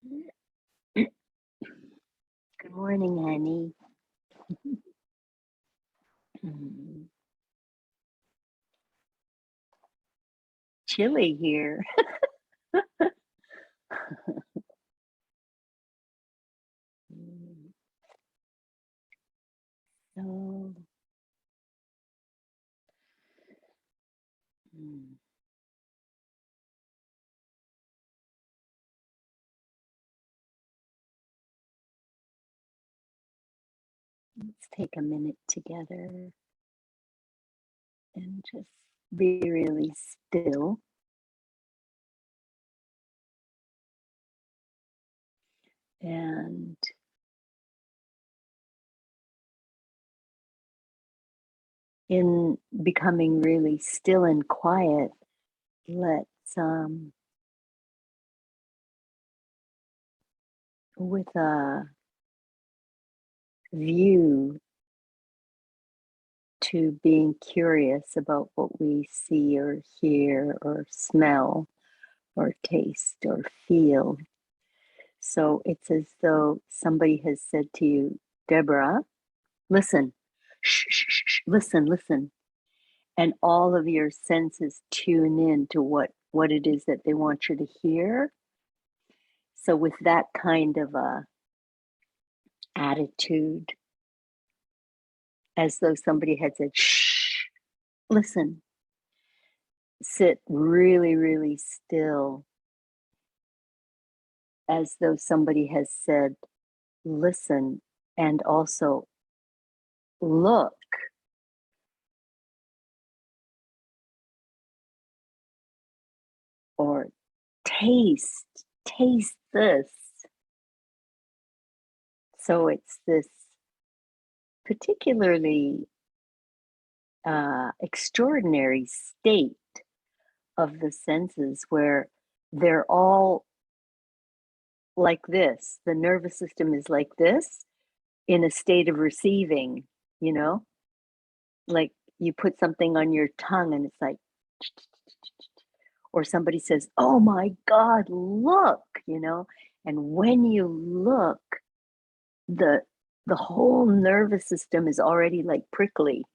Good morning, honey. Mm, chilly here. Mm, So, mm, let's take a minute together and just be really still. And in becoming really still and quiet, let's, with a view to being curious about what we see or hear or smell or taste or feel. So it's as though somebody has said to you, Deborah, listen, shh, shh, shh, shh, listen, listen. And all of your senses tune in to what it is that they want you to hear. So with that kind of a attitude, as though somebody had said, shh, listen, sit really, really still, as though somebody has said, listen, and also look or taste this. So it's this particularly extraordinary state of the senses where they're all like this. The nervous system is like this in a state of receiving, you know, like you put something on your tongue and it's like, or somebody says, oh my God, look, you know, and when you look, the the whole nervous system is already like prickly.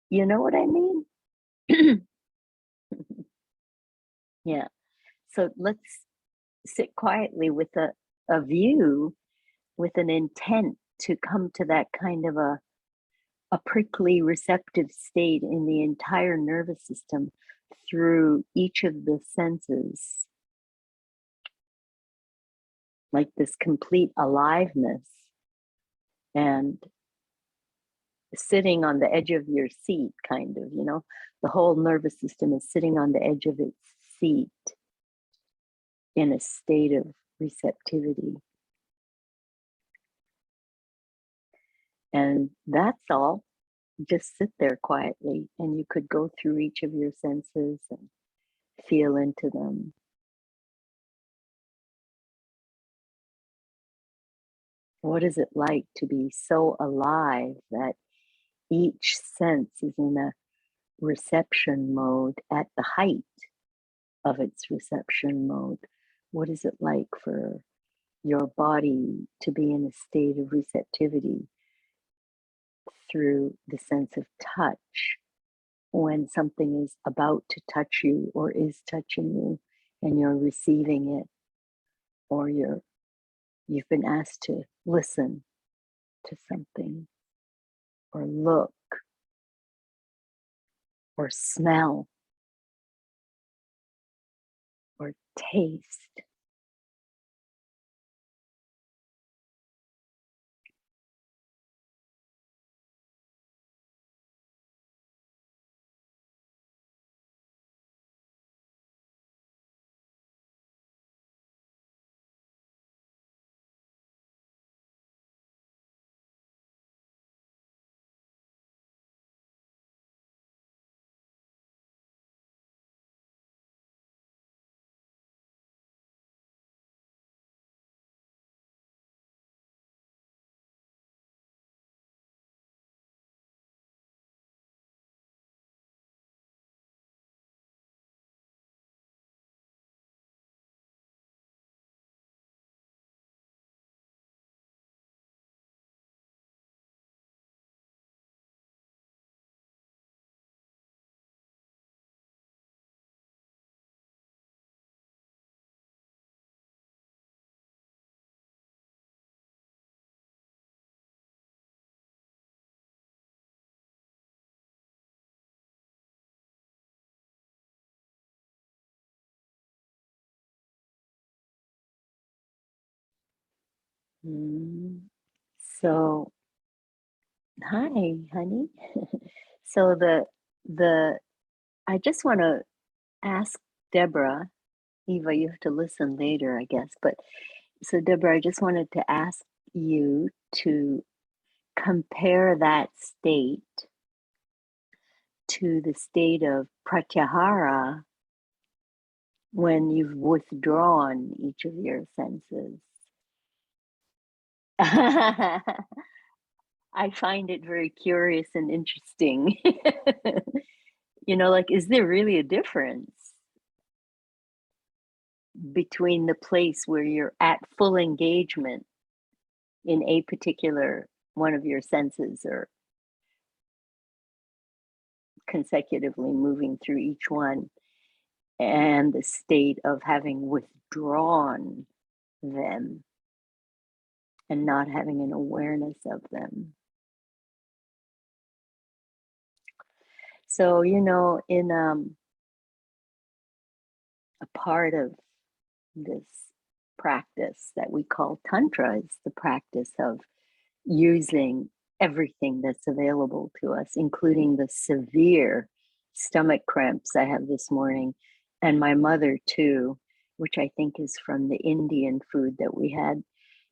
You know what I mean? Yeah. So let's sit quietly with a view, with an intent to come to that kind of a prickly receptive state in the entire nervous system through each of the senses, like this complete aliveness and sitting on the edge of your seat, kind of, you know, the whole nervous system is sitting on the edge of its seat in a state of receptivity. And that's all. Just sit there quietly, and you could go through each of your senses and feel into them. What is it like to be so alive that each sense is in a reception mode at the height of its reception mode? What is it like for your body to be in a state of receptivity through the sense of touch when something is about to touch you or is touching you and you're receiving it, or you've been asked to listen to something or look or smell or taste. Mm. So, hi, honey. So the I just want to ask Deborah, Eva, you have to listen later, I guess. But so Deborah, I just wanted to ask you to compare that state to the state of pratyahara when you've withdrawn each of your senses. I find it very curious and interesting. Like, is there really a difference between the place where you're at full engagement in a particular one of your senses or consecutively moving through each one and the state of having withdrawn them and not having an awareness of them? So, in a part of this practice that we call Tantra is the practice of using everything that's available to us, including the severe stomach cramps I have this morning, and my mother too, which I think is from the Indian food that we had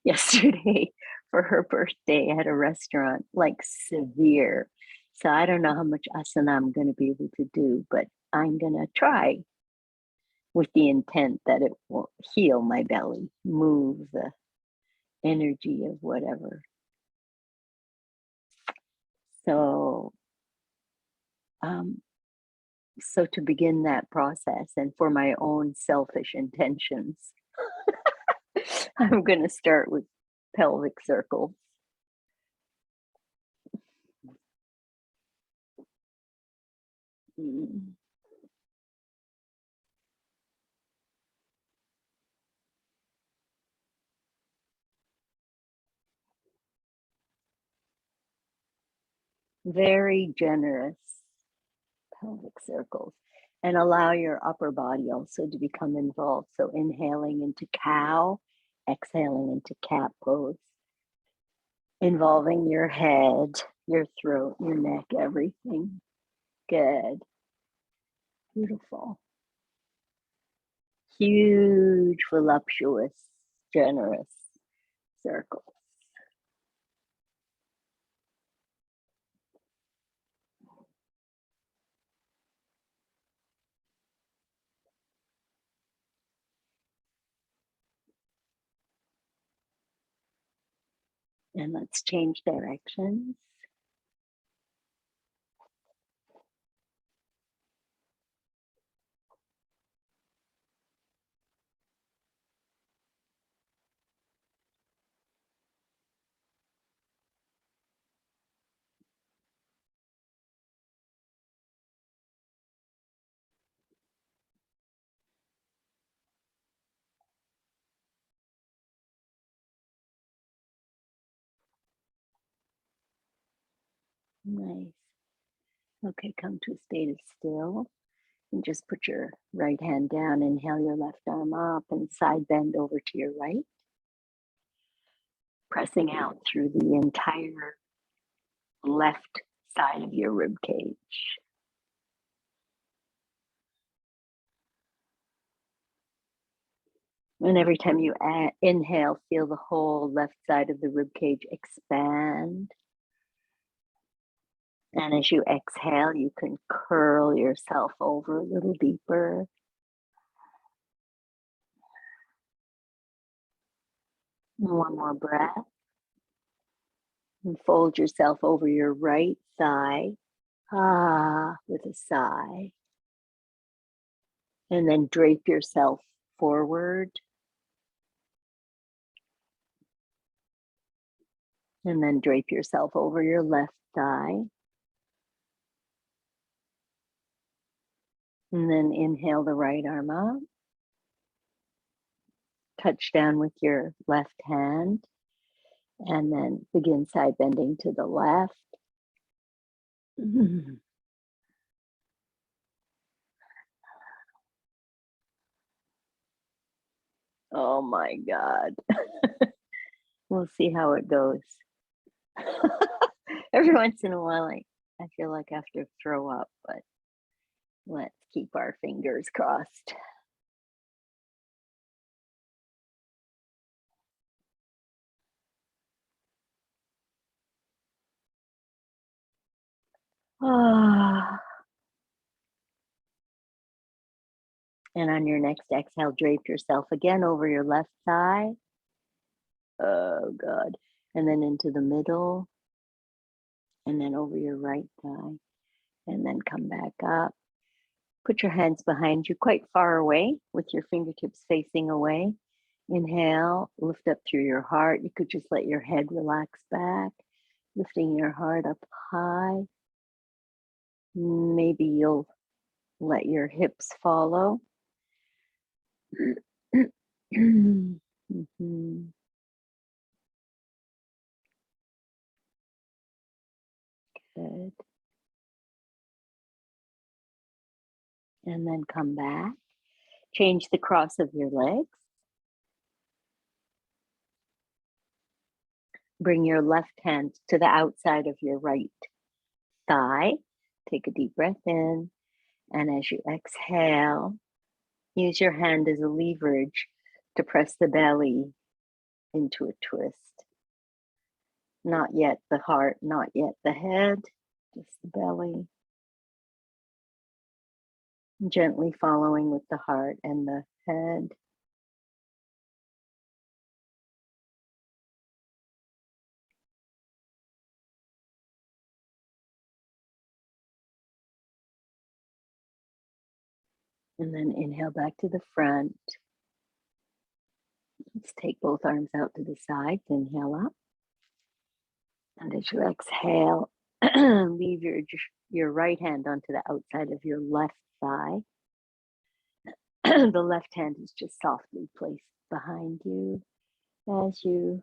yesterday for her birthday at a restaurant, like severe. So I don't know how much asana I'm going to be able to do, but I'm going to try with the intent that it will heal my belly, move the energy of whatever. So, um, so to begin that process and for my own selfish intentions, I'm going to start with pelvic circles. Mm. Very generous pelvic circles. And allow your upper body also to become involved. So inhaling into cow, exhaling into cat pose, involving your head, your throat, your neck, everything. Good. Beautiful. Huge, voluptuous, generous circles. And let's change directions. Nice. Okay, come to a state of still. And just put your right hand down. Inhale your left arm up and side bend over to your right, pressing out through the entire left side of your rib cage. And every time you inhale, feel the whole left side of the rib cage expand. And as you exhale, you can curl yourself over a little deeper. One more breath. And fold yourself over your right thigh. With a sigh. And then drape yourself forward. And then drape yourself over your left thigh. And then inhale the right arm up. Touch down with your left hand. And then begin side bending to the left. Oh my God. We'll see how it goes. Every once in a while, I feel like I have to throw up, but let's keep our fingers crossed. Ah. And on your next exhale, drape yourself again over your left thigh. Oh, God. And then into the middle. And then over your right thigh. And then come back up. Put your hands behind you quite far away with your fingertips facing away. Inhale, lift up through your heart. You could just let your head relax back, lifting your heart up high. Maybe you'll let your hips follow. Mm-hmm. Good. And then come back. Change the cross of your legs. Bring your left hand to the outside of your right thigh. Take a deep breath in. And as you exhale, use your hand as a leverage to press the belly into a twist. Not yet the heart, not yet the head, just the belly. Gently following with the heart and the head. And then inhale back to the front. Let's take both arms out to the sides. Inhale up. And as you exhale, leave your right hand onto the outside of your left thigh. The left hand is just softly placed behind you as you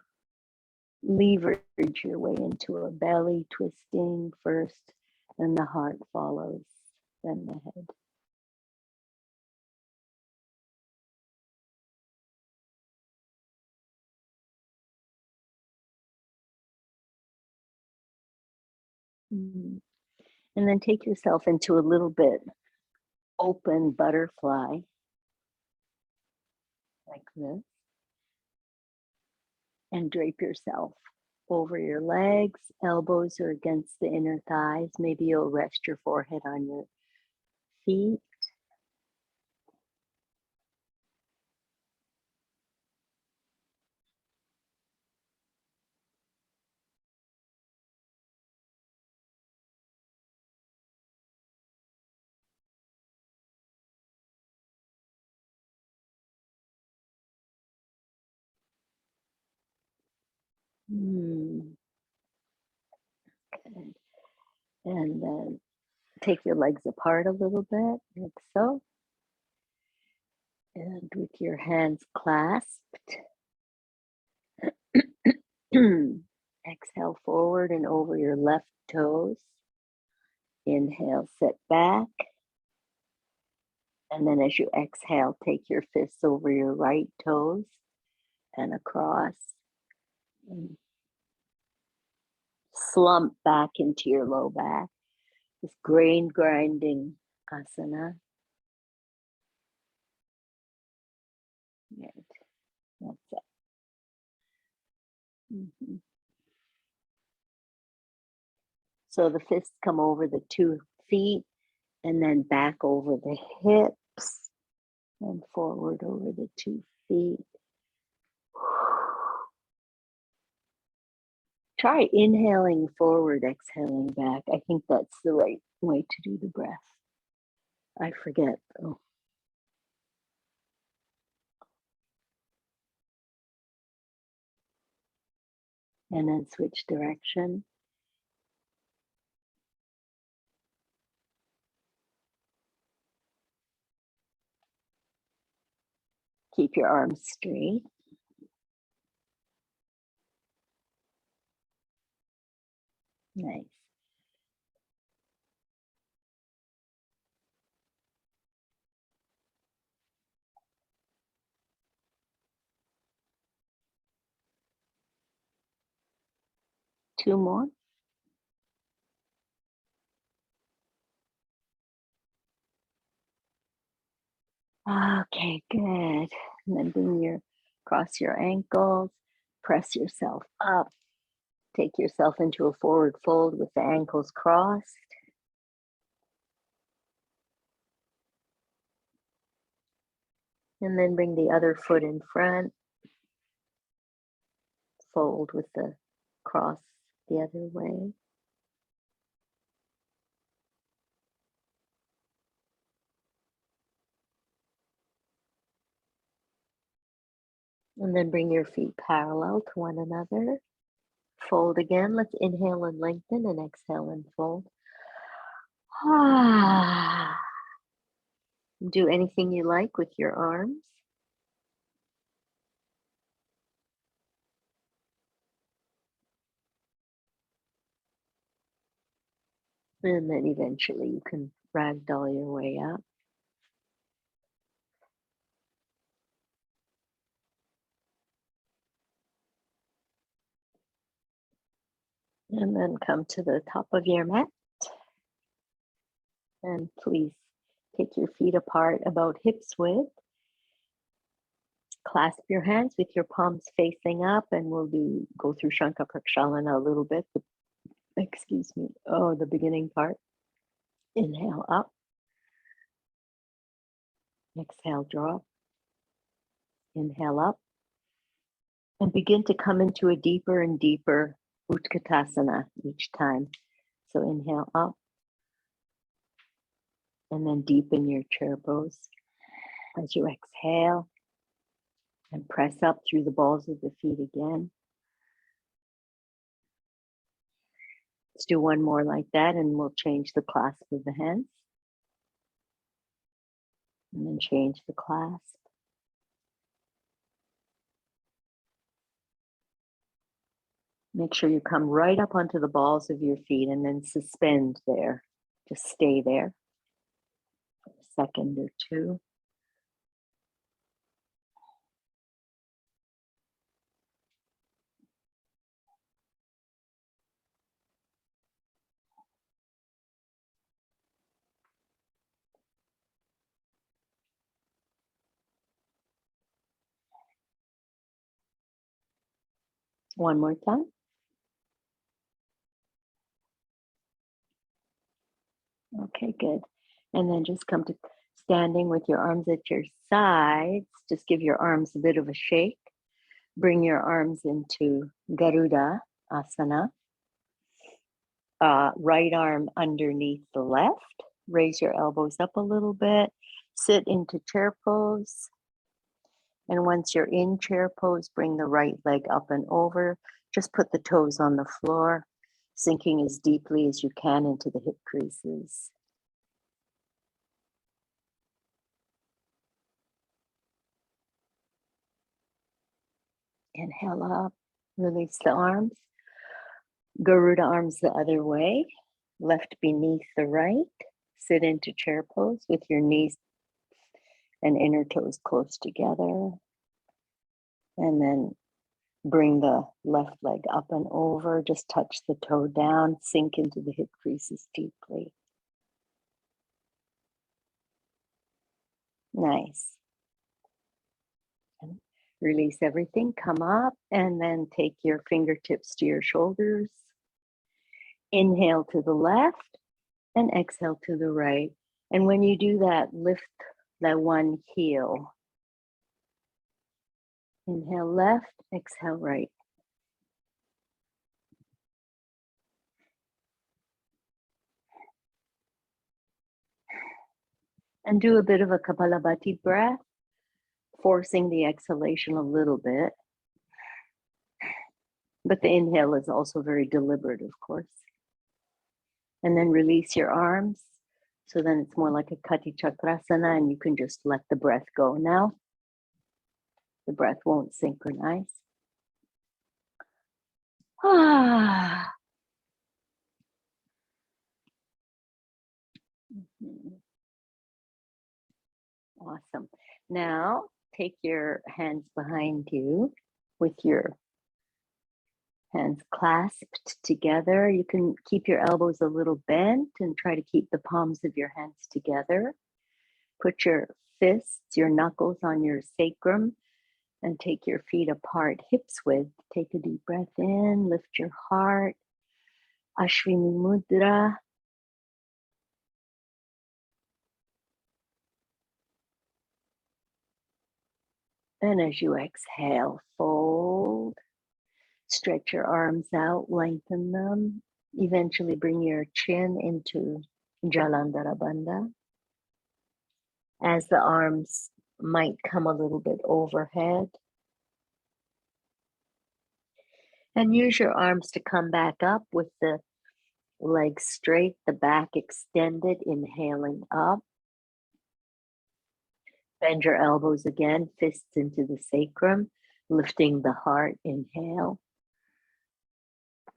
leverage your way into a belly twisting first, and the heart follows, then the head. And then take yourself into a little bit open butterfly, like this, and drape yourself over your legs. Elbows are against the inner thighs. Maybe you'll rest your forehead on your feet. Good. And then take your legs apart a little bit, like so. And with your hands clasped, exhale forward and over your left toes. Inhale, sit back. And then as you exhale, take your fists over your right toes and across. And slump back into your low back. This grain grinding asana. Right. That's it. Mm-hmm. So the fists come over the 2 feet and then back over the hips and forward over the 2 feet. Try inhaling forward, exhaling back. I think that's the right way to do the breath. I forget though. And then switch direction. Keep your arms straight. Nice. 2 more. Okay, good. And then cross your ankles, press yourself up, take yourself into a forward fold with the ankles crossed. And then bring the other foot in front, fold with the cross the other way. And then bring your feet parallel to one another. Fold again. Let's inhale and lengthen and exhale and fold. Do anything you like with your arms. And then eventually you can ragdoll your way up. And then come to the top of your mat. And please take your feet apart about hips width. Clasp your hands with your palms facing up, and we'll go through Shankha Prakshalana a little bit. Excuse me. Oh, the beginning part. Inhale up. Exhale, drop. Inhale up. And begin to come into a deeper and deeper Utkatasana each time. So inhale up. And then deepen your chair pose. As you exhale, and press up through the balls of the feet again. Let's do one more like that, and we'll change the clasp of the hands. And then change the clasp. Make sure you come right up onto the balls of your feet and then suspend there. Just stay there for a second or two. One more time. Okay, good. And then just come to standing with your arms at your sides. Just give your arms a bit of a shake. Bring your arms into Garuda Asana. Right arm underneath the left. Raise your elbows up a little bit. Sit into chair pose. And once you're in chair pose, bring the right leg up and over. Just put the toes on the floor, sinking as deeply as you can into the hip creases. Inhale up, release the arms. Garuda arms the other way, left beneath the right. Sit into chair pose with your knees and inner toes close together. And then bring the left leg up and over. Just touch the toe down, sink into the hip creases deeply. Nice. And release everything, come up, and then take your fingertips to your shoulders. Inhale to the left and exhale to the right. And when you do that, lift that one heel. Inhale left, exhale right. And do a bit of a Kapalabhati breath, forcing the exhalation a little bit. But the inhale is also very deliberate, of course. And then release your arms. So then it's more like a Kati Chakrasana, and you can just let the breath go now. The breath won't synchronize. Ah. Awesome. Now take your hands behind you with your Hands clasped together. You can keep your elbows a little bent and try to keep the palms of your hands together. Put your fists, your knuckles on your sacrum and take your feet apart, hips width. Take a deep breath in, lift your heart. Ashwini Mudra. And as you exhale, fold. Stretch your arms out, lengthen them. Eventually bring your chin into Jalandhara Bandha. As the arms might come a little bit overhead. And use your arms to come back up with the legs straight, the back extended, inhaling up. Bend your elbows again, fists into the sacrum, lifting the heart, inhale.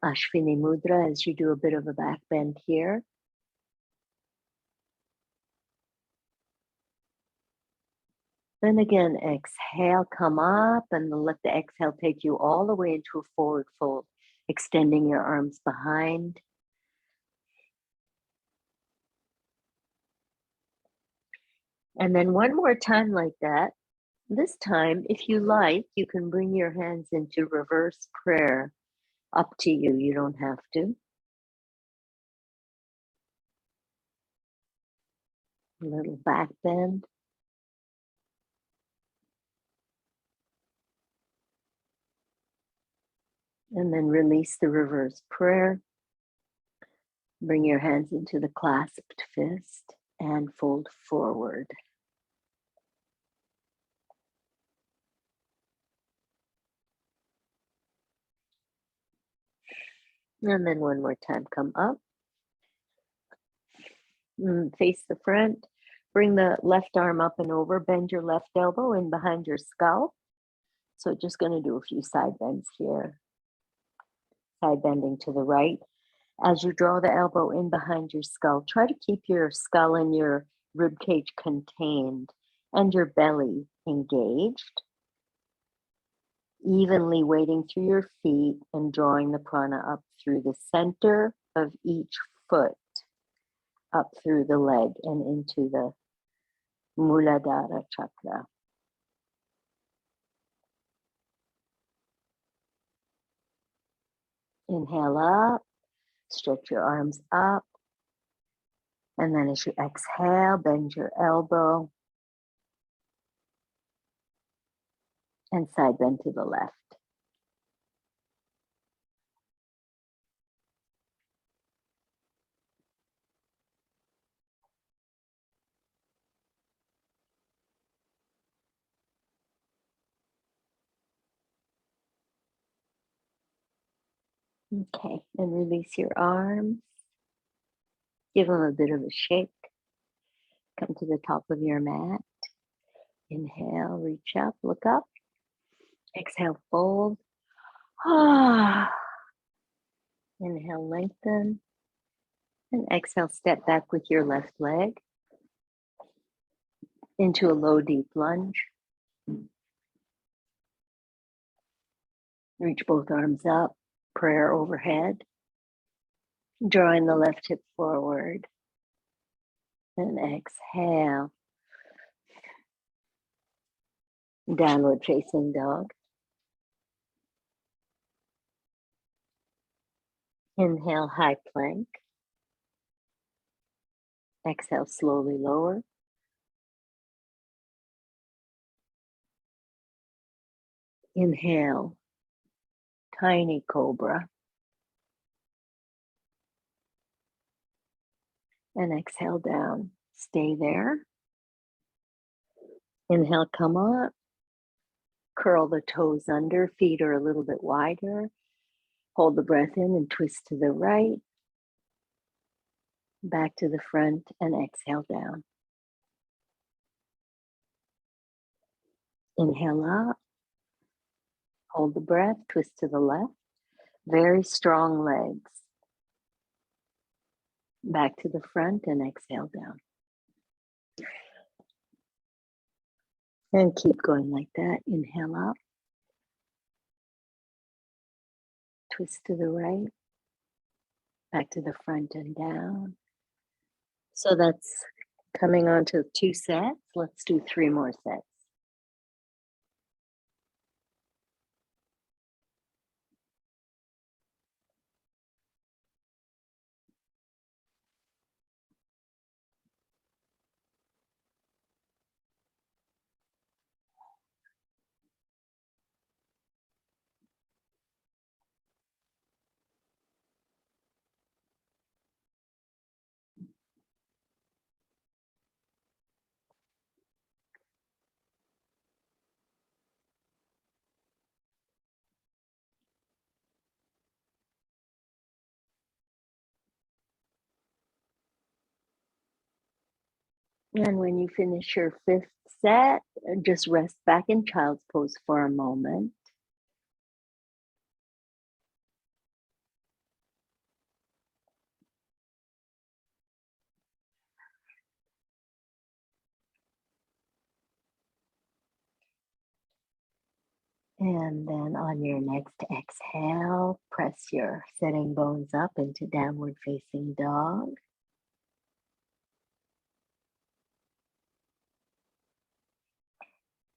Ashwini Mudra as you do a bit of a back bend here. Then again, exhale, come up and let the exhale take you all the way into a forward fold, extending your arms behind. And then one more time like that. This time, if you like, you can bring your hands into reverse prayer. Up to you, you don't have to. A little back bend. And then release the reverse prayer. Bring your hands into the clasped fist and fold forward. And then one more time, come up. Face the front. Bring the left arm up and over. Bend your left elbow in behind your skull. So just going to do a few side bends here. Side bending to the right. As you draw the elbow in behind your skull, try to keep your skull and your rib cage contained and your belly engaged. Evenly weighting through your feet and drawing the prana up through the center of each foot, up through the leg and into the Muladhara chakra. Inhale up, stretch your arms up. And then as you exhale, bend your elbow and side bend to the left. Okay, and release your arms. Give them a bit of a shake. Come to the top of your mat. Inhale, reach up, look up. Exhale, fold. Inhale, lengthen. And exhale, step back with your left leg into a low, deep lunge. Reach both arms up, prayer overhead. Drawing the left hip forward. And exhale. Downward facing dog. Inhale, high plank. Exhale, slowly lower. Inhale, tiny cobra. And exhale down. Stay there. Inhale, come up. Curl the toes under, feet are a little bit wider. Hold the breath in and twist to the right. Back to the front and exhale down. Inhale up. Hold the breath, twist to the left. Very strong legs. Back to the front and exhale down. And keep going like that. Inhale up. Twist to the right, back to the front and down. So that's coming on to 2 sets. Let's do 3 more sets. And when you finish your 5th set, just rest back in child's pose for a moment. And then on your next exhale, press your sitting bones up into downward facing dog.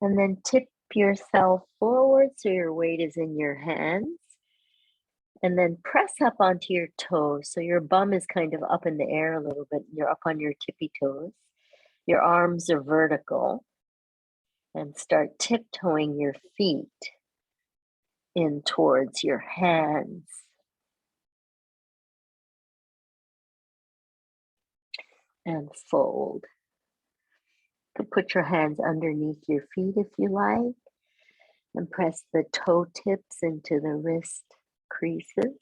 And then tip yourself forward so your weight is in your hands. And then press up onto your toes. So your bum is kind of up in the air a little bit. You're up on your tippy toes. Your arms are vertical. And start tiptoeing your feet in towards your hands. And fold. You can put your hands underneath your feet if you like. And press the toe tips into the wrist creases.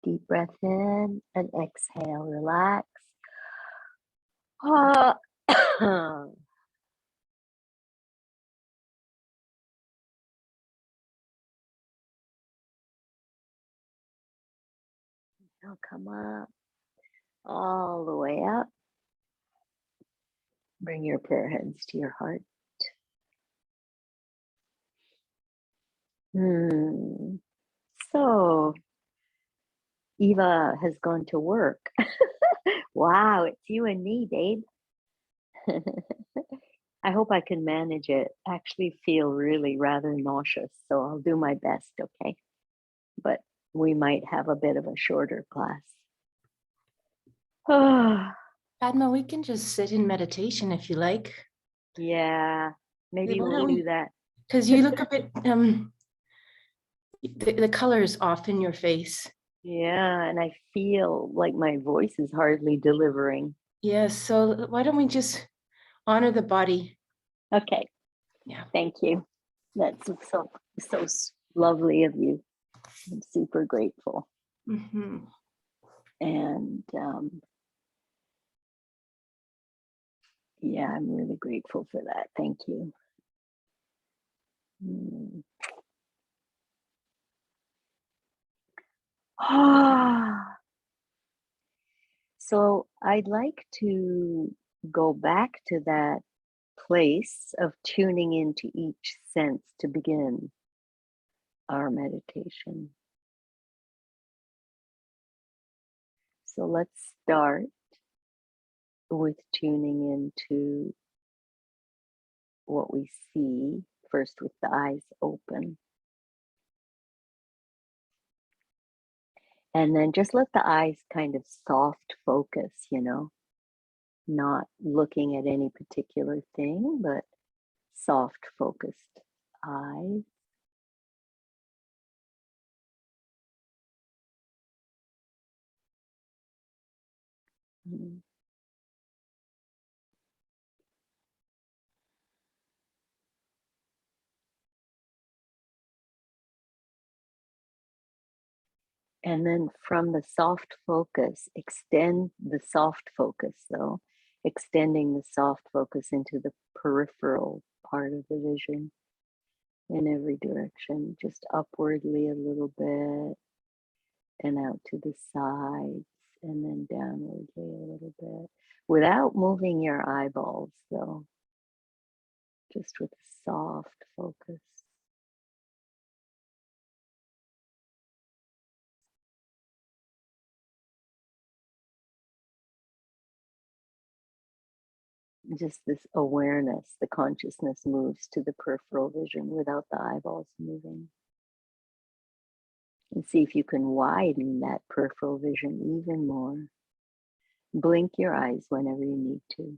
Deep breath in and exhale, relax. Now come up, all the way up. Bring your prayer hands to your heart. So, Eva has gone to work. Wow, it's you and me, babe. I hope I can manage it. I actually feel really rather nauseous, so I'll do my best, okay? But we might have a bit of a shorter class. Padma, we can just sit in meditation if you like. Yeah, maybe we'll do that. Because you look a bit, the color's off in your face. Yeah, and I feel like my voice is hardly delivering. Yes, so why don't we just honor the body? Okay. Yeah. Thank you. That's so lovely of you. I'm super grateful. Mm-hmm. And yeah, I'm really grateful for that. Thank you. So I'd like to go back to that place of tuning into each sense to begin our meditation. So let's start with tuning into what we see, first with the eyes open. And then just let the eyes kind of soft focus, not looking at any particular thing, but soft focused eyes. And then from the soft focus, extend the soft focus, though, extending the soft focus into the peripheral part of the vision in every direction, just upwardly a little bit and out to the sides and then downwardly a little bit without moving your eyeballs, though, just with a soft focus. Just this awareness, the consciousness moves to the peripheral vision without the eyeballs moving. And see if you can widen that peripheral vision even more. Blink your eyes whenever you need to.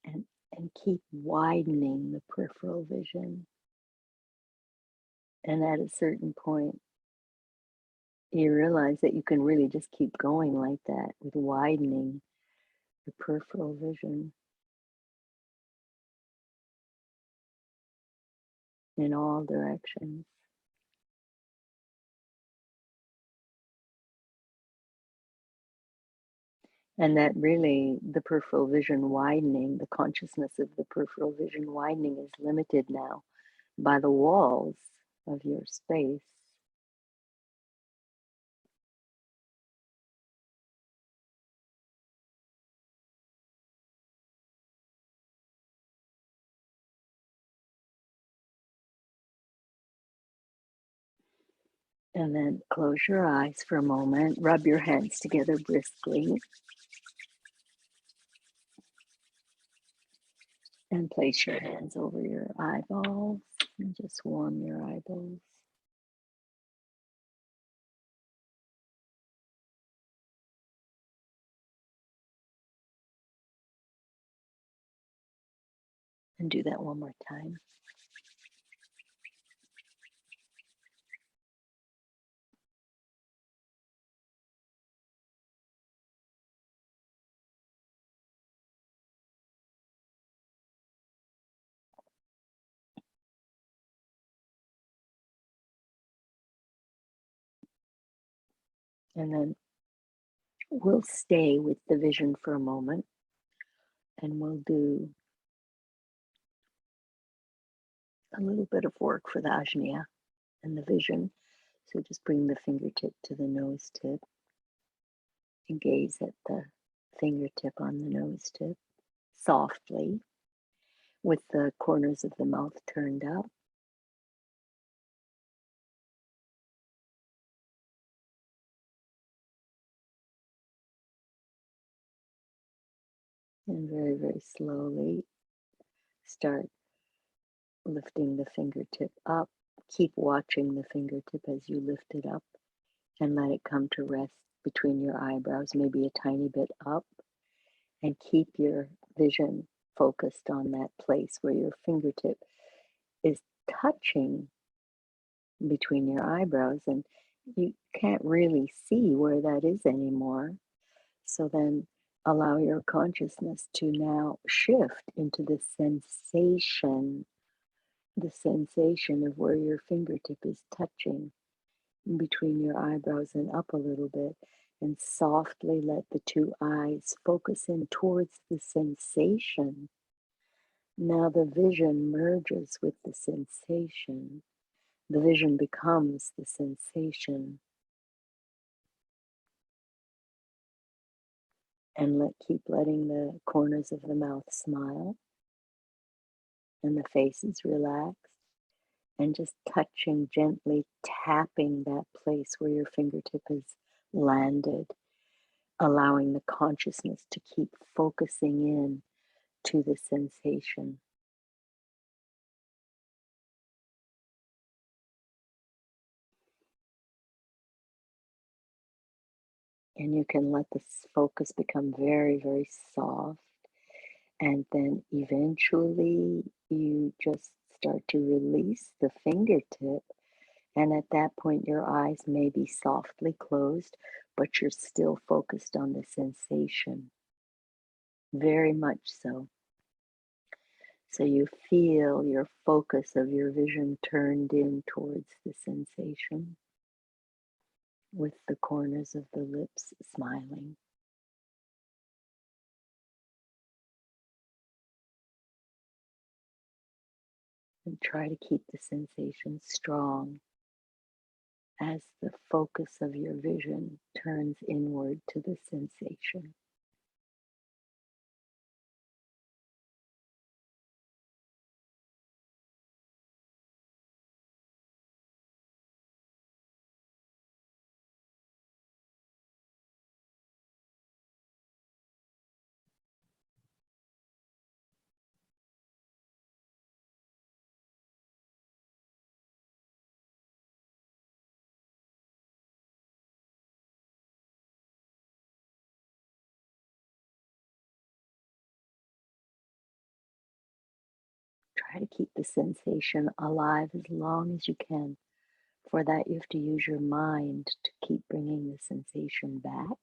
And, and keep widening the peripheral vision. And at a certain point, you realize that you can really just keep going like that with widening the peripheral vision in all directions. And that really, the peripheral vision widening, the consciousness of the peripheral vision widening is limited now by the walls of your space. And then close your eyes for a moment, rub your hands together briskly, and place your hands over your eyeballs and just warm your eyeballs. And do that one more time. And then we'll stay with the vision for a moment, and we'll do a little bit of work for the ajna and the vision. So just bring the fingertip to the nose tip and gaze at the fingertip on the nose tip softly with the corners of the mouth turned up. And very, very slowly start lifting the fingertip up. Keep watching the fingertip as you lift it up and let it come to rest between your eyebrows, maybe a tiny bit up, and keep your vision focused on that place where your fingertip is touching between your eyebrows, and you can't really see where that is anymore. So then allow your consciousness to now shift into the sensation of where your fingertip is touching between your eyebrows and up a little bit, and softly let the two eyes focus in towards the sensation. Now the vision merges with the sensation. The vision becomes the sensation. And keep letting the corners of the mouth smile and the face is relaxed, and just touching, gently tapping that place where your fingertip has landed, allowing the consciousness to keep focusing in to the sensation. And you can let this focus become very, very soft. And then eventually you just start to release the fingertip. And at that point, your eyes may be softly closed, but you're still focused on the sensation. Very much so. So you feel your focus of your vision turned in towards the sensation. with the corners of the lips smiling. And try to keep the sensation strong as the focus of your vision turns inward to the sensation. Try to keep the sensation alive as long as you can. For that, you have to use your mind to keep bringing the sensation back.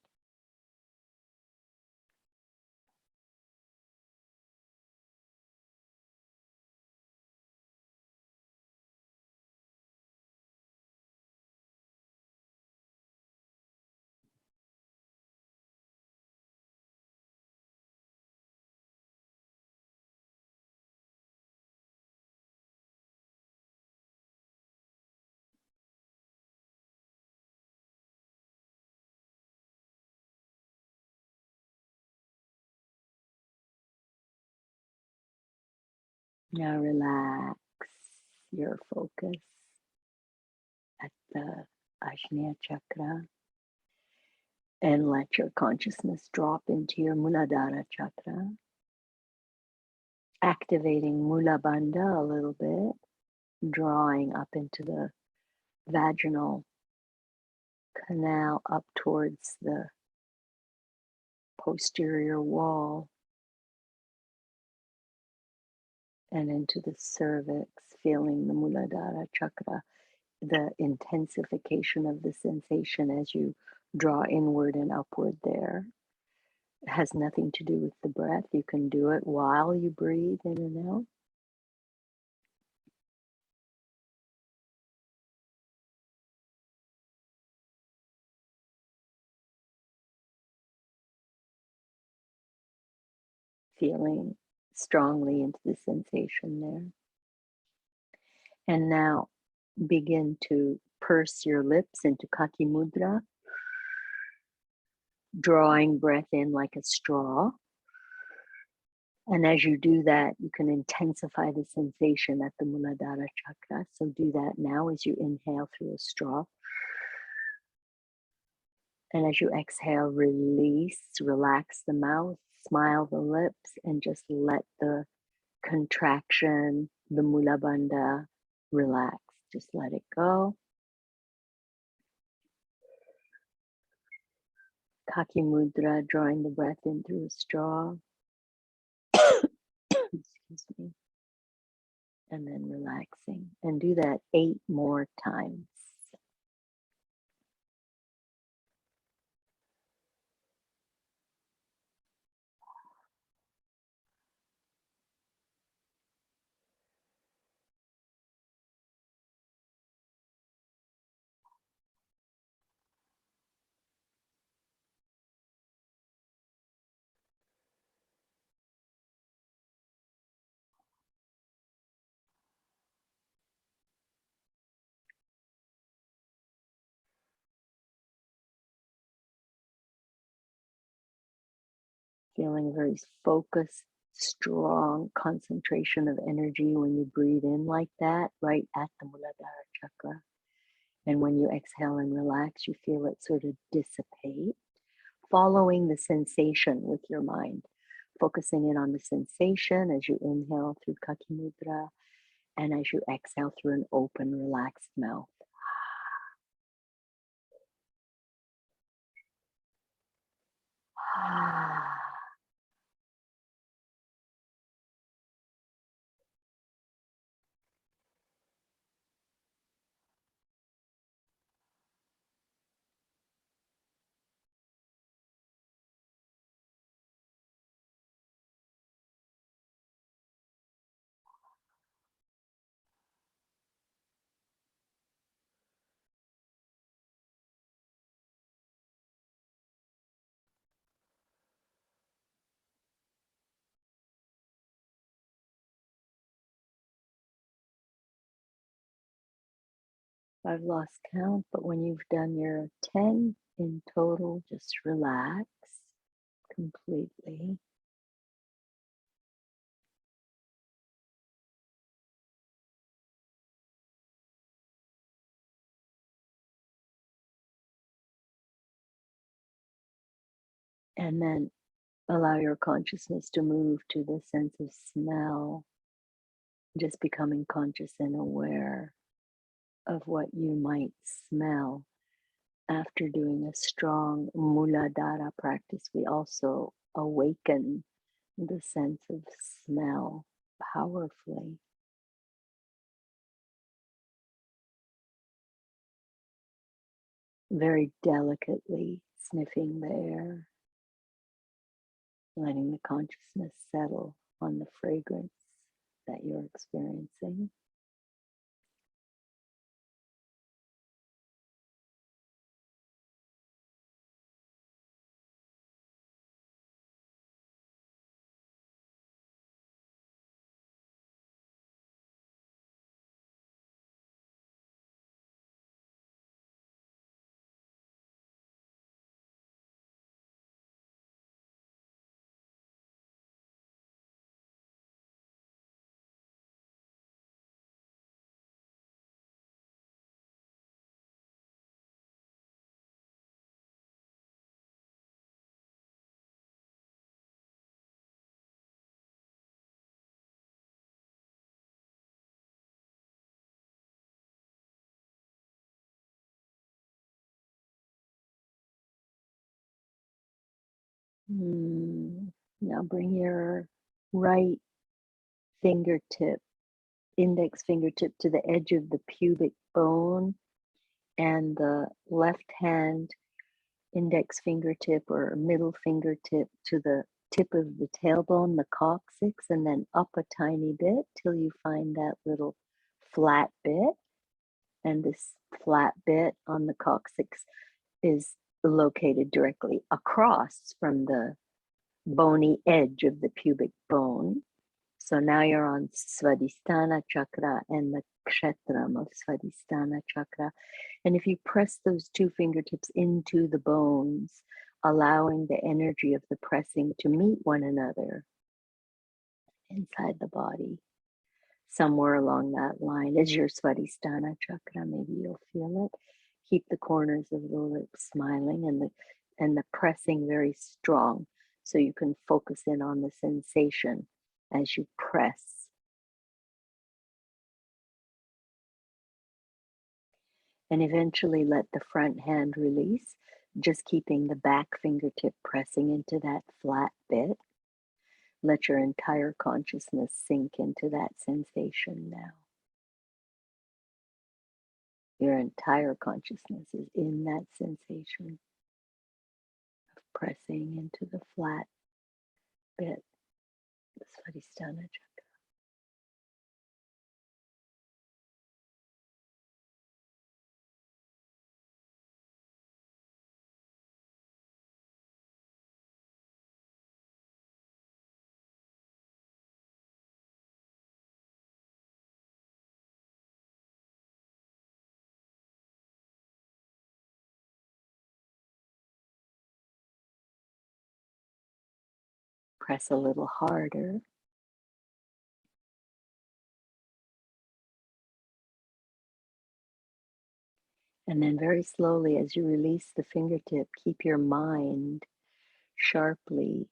Now relax your focus at the Ajna chakra and let your consciousness drop into your Muladhara chakra, activating Mula Bandha a little bit, drawing up into the vaginal canal up towards the posterior wall and into the cervix, feeling the Muladhara chakra, the intensification of the sensation as you draw inward and upward there. It has nothing to do with the breath. You can do it while you breathe in and out. Feeling strongly into the sensation there. And now begin to purse your lips into Kaki Mudra, drawing breath in like a straw. And as you do that, you can intensify the sensation at the Muladhara chakra. So do that now as you inhale through a straw. And as you exhale, release, relax the mouth, smile the lips, and just let the contraction, the Mula Bandha, relax. Just let it go. Kaki Mudra, drawing the breath in through a straw. Excuse me. And then relaxing. And do that 8 more times. Feeling a very focused, strong concentration of energy when you breathe in like that, right at the Muladhara chakra. And when you exhale and relax, you feel it sort of dissipate, following the sensation with your mind, focusing in on the sensation as you inhale through Kaki Mudra and as you exhale through an open, relaxed mouth. I've lost count, but when you've done your 10 in total, just relax completely. And then allow your consciousness to move to the sense of smell, just becoming conscious and aware of what you might smell. After doing a strong Muladhara practice, we also awaken the sense of smell powerfully. Very delicately sniffing the air, letting the consciousness settle on the fragrance that you're experiencing. Now bring your right fingertip, index fingertip, to the edge of the pubic bone, and the left hand index fingertip or middle fingertip to the tip of the tailbone, the coccyx, and then up a tiny bit till you find that little flat bit. And this flat bit on the coccyx is located directly across from the bony edge of the pubic bone. So now you're on Svadhisthana chakra and the kshetram of Svadhisthana chakra. And if you press those two fingertips into the bones, allowing the energy of the pressing to meet one another inside the body, somewhere along that line is your Svadhisthana chakra. Maybe you'll feel it. Keep the corners of the lips smiling and the pressing very strong, so you can focus in on the sensation as you press. And eventually let the front hand release, just keeping the back fingertip pressing into that flat bit. Let your entire consciousness sink into that sensation now. Your entire consciousness is in that sensation of pressing into the flat bit, the Svadhisthana chakra. Press a little harder. And then very slowly, as you release the fingertip, keep your mind sharply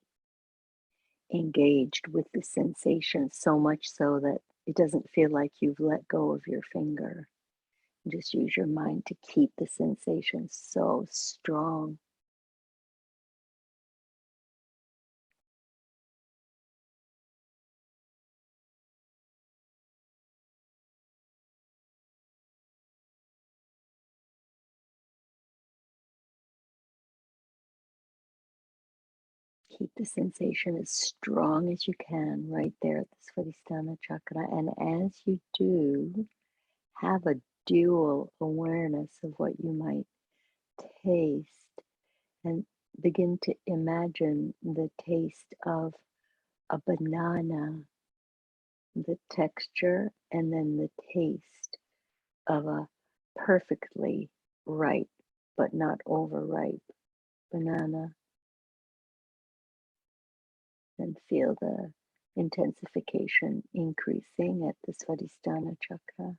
engaged with the sensation, so much so that it doesn't feel like you've let go of your finger. Just use your mind to keep the sensation so strong. Keep the sensation as strong as you can right there at the Svadhisthana chakra. And as you do, have a dual awareness of what you might taste, and begin to imagine the taste of a banana, the texture, and then the taste of a perfectly ripe, but not overripe banana, and feel the intensification increasing at the Svadhisthana chakra.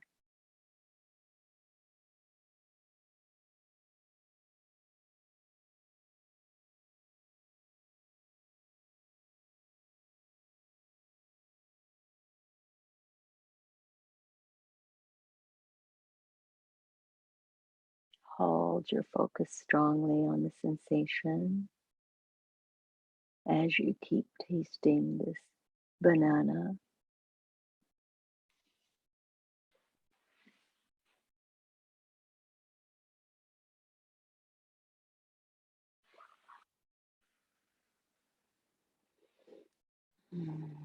Hold your focus strongly on the sensation as you keep tasting this banana. Mm.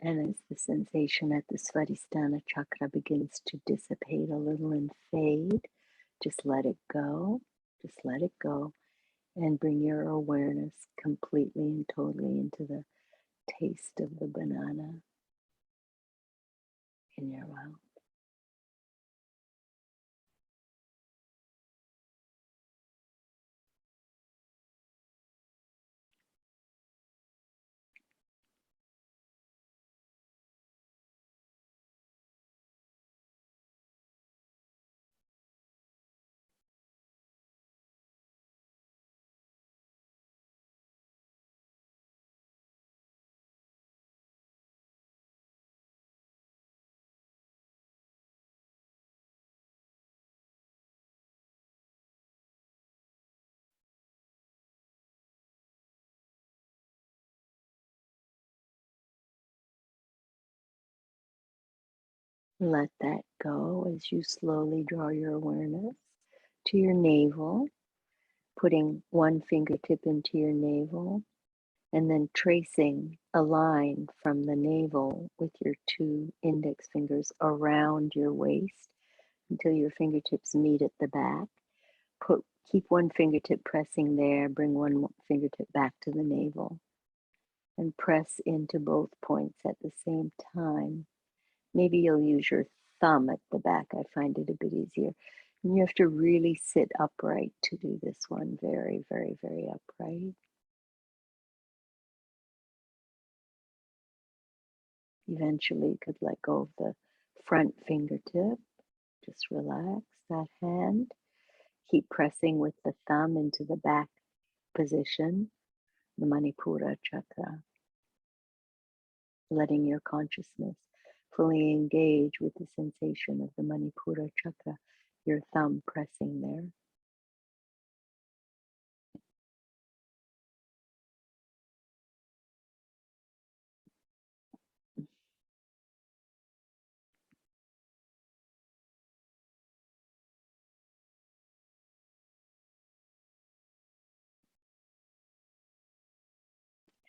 And as the sensation at the Svadhisthana chakra begins to dissipate a little and fade, just let it go. Just let it go and bring your awareness completely and totally into the taste of the banana in your mouth. Let that go as you slowly draw your awareness to your navel, putting one fingertip into your navel and then tracing a line from the navel with your two index fingers around your waist until your fingertips meet at the back. Keep one fingertip pressing there, bring one fingertip back to the navel and press into both points at the same time. Maybe you'll use your thumb at the back. I find it a bit easier. And you have to really sit upright to do this one. Very, very, very upright. Eventually, you could let go of the front fingertip. Just relax that hand. Keep pressing with the thumb into the back position, the Manipura chakra, letting your consciousness fully engage with the sensation of the Manipura chakra, your thumb pressing there.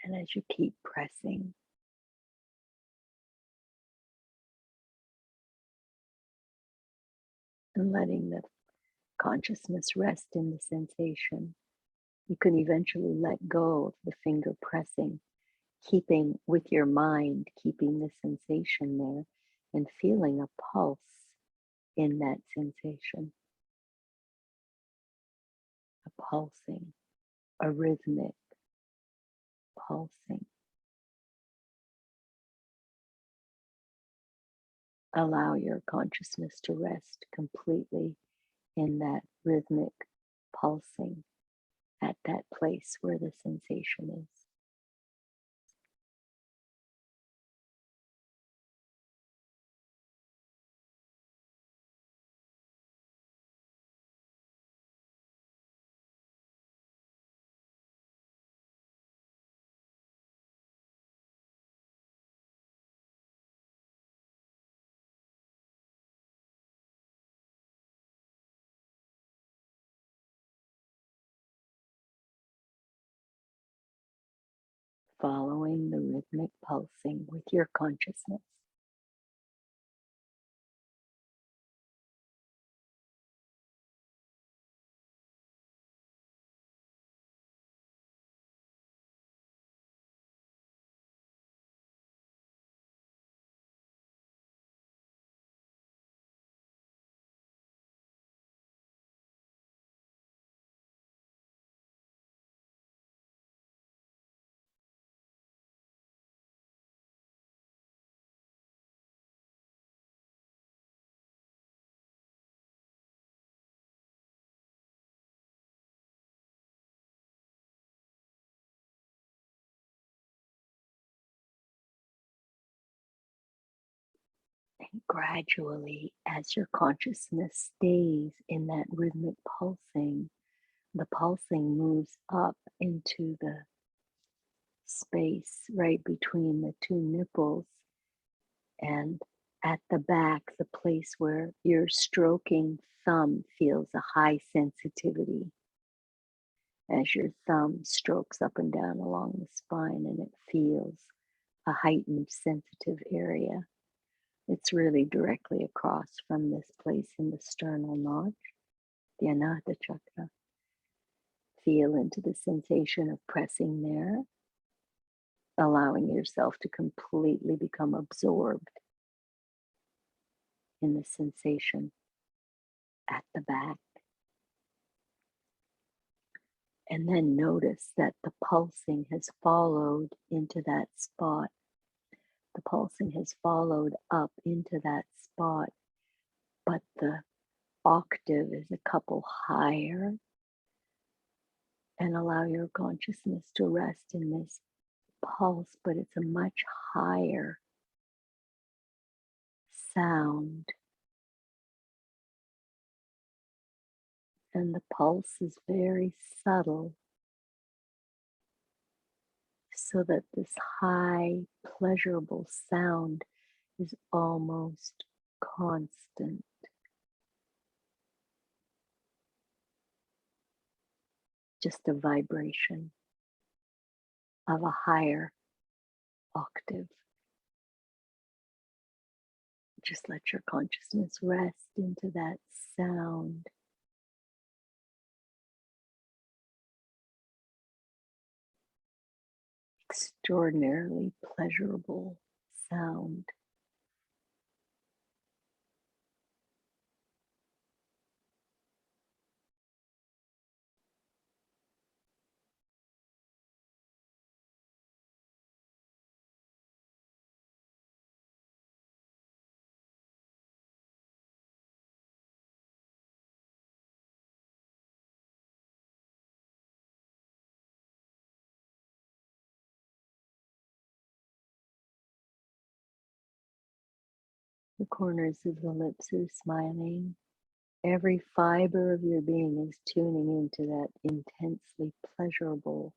And as you keep pressing, and letting the consciousness rest in the sensation, you can eventually let go of the finger pressing, keeping with your mind, keeping the sensation there and feeling a pulse in that sensation, a pulsing, a rhythmic pulsing. Allow your consciousness to rest completely in that rhythmic pulsing at that place where the sensation is. Following the rhythmic pulsing with your consciousness. gradually, as your consciousness stays in that rhythmic pulsing, the pulsing moves up into the space right between the two nipples and at the back, the place where your stroking thumb feels a high sensitivity as your thumb strokes up and down along the spine and it feels a heightened sensitive area. It's really directly across from this place in the sternal notch, the Anahata chakra. Feel into the sensation of pressing there, allowing yourself to completely become absorbed in the sensation at the back. And then notice that the pulsing has followed into that spot. The pulsing has followed up into that spot, but the octave is a couple higher. And allow your consciousness to rest in this pulse, but it's a much higher sound. And the pulse is very subtle, so that this high, pleasurable sound is almost constant. Just a vibration of a higher octave. Just let your consciousness rest into that sound. Extraordinarily pleasurable sound. The corners of the lips are smiling. Every fiber of your being is tuning into that intensely pleasurable,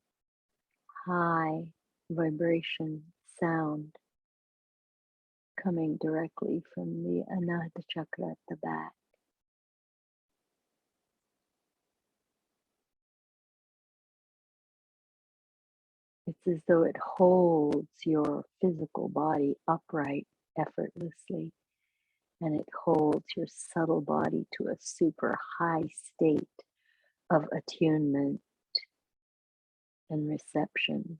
high vibration sound coming directly from the Anahata chakra at the back. It's as though it holds your physical body upright effortlessly, and it holds your subtle body to a super high state of attunement and reception.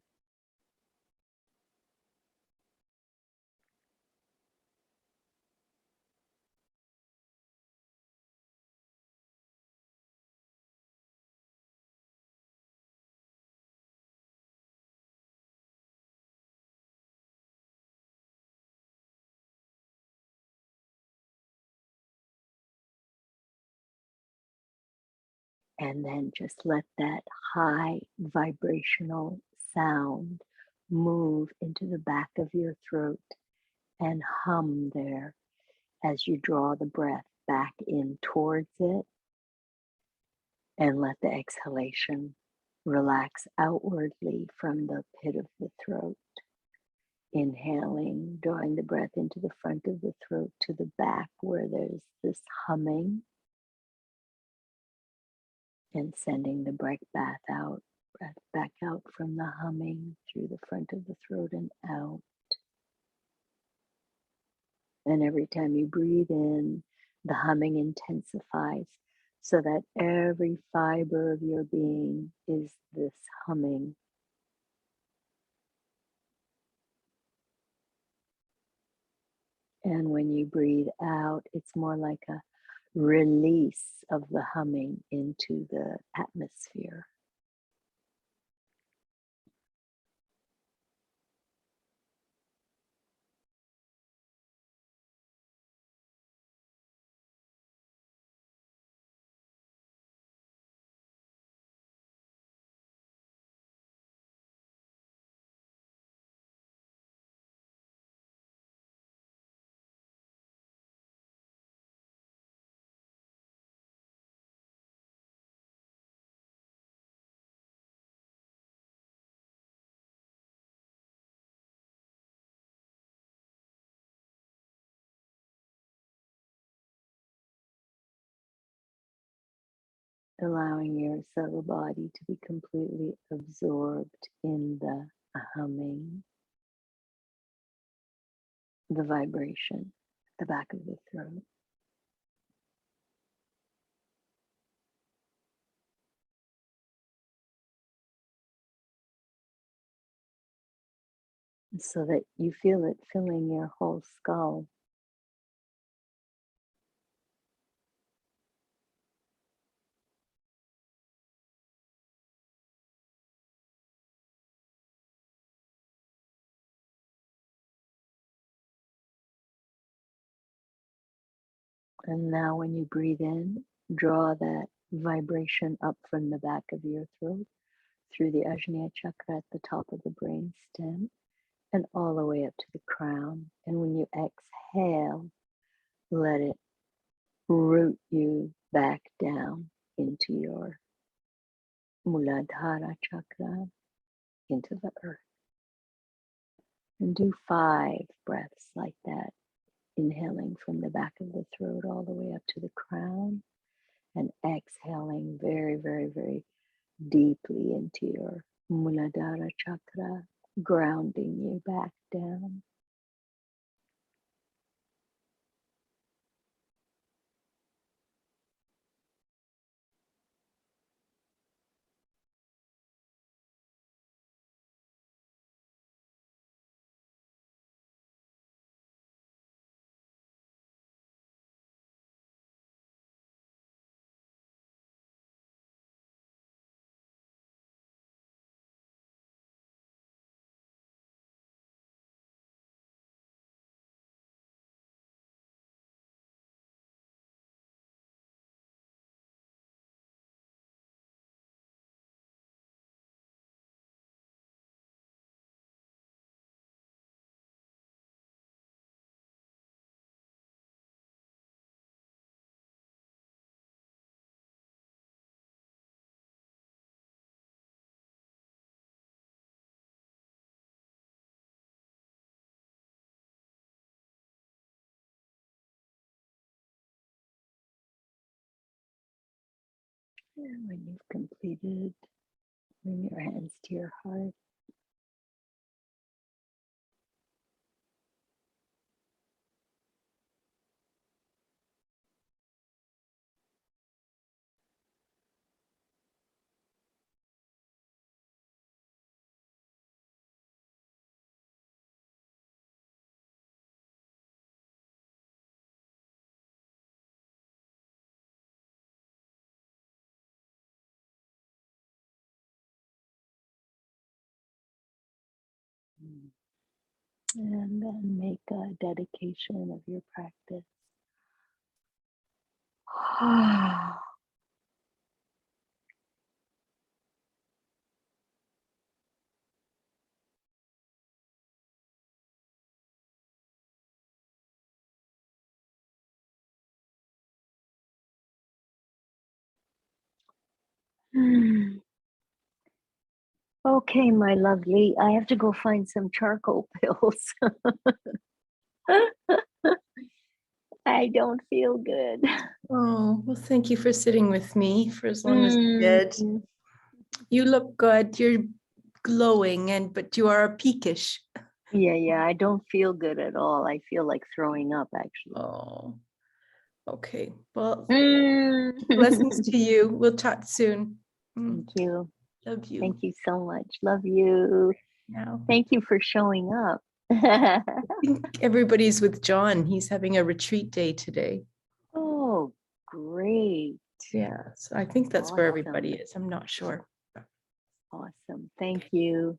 And then just let that high vibrational sound move into the back of your throat and hum there as you draw the breath back in towards it, and let the exhalation relax outwardly from the pit of the throat. Inhaling, drawing the breath into the front of the throat to the back where there's this humming, and sending the breath back out from the humming through the front of the throat and out. And every time you breathe in, the humming intensifies so that every fiber of your being is this humming. And when you breathe out, it's more like a release of the humming into the atmosphere. allowing your subtle body to be completely absorbed in the humming, the vibration at the back of the throat. So that you feel it filling your whole skull. And now, when you breathe in, draw that vibration up from the back of your throat through the Ajna chakra at the top of the brain stem and all the way up to the crown. And when you exhale, let it root you back down into your Muladhara chakra, into the earth. And do 5 breaths like that, inhaling from the back of the throat all the way up to the crown and exhaling very, very, very deeply into your Muladhara chakra, grounding you back down. And when you've completed, bring your hands to your heart. And then make a dedication of your practice. Okay, my lovely, I have to go find some charcoal pills. I don't feel good. Oh, well, thank you for sitting with me for as long as you did. Mm. You look good. You're glowing, but you are peakish. Yeah, I don't feel good at all. I feel like throwing up, actually. Oh, okay. Well, Mm. blessings to you. We'll chat soon. Thank you. Love you. Thank you so much. Love you. Now, Thank you for showing up. I think everybody's with John. He's having a retreat day today. Oh, great. Yeah, so I think that's where Awesome. everybody is. I'm not sure. Awesome. Thank you.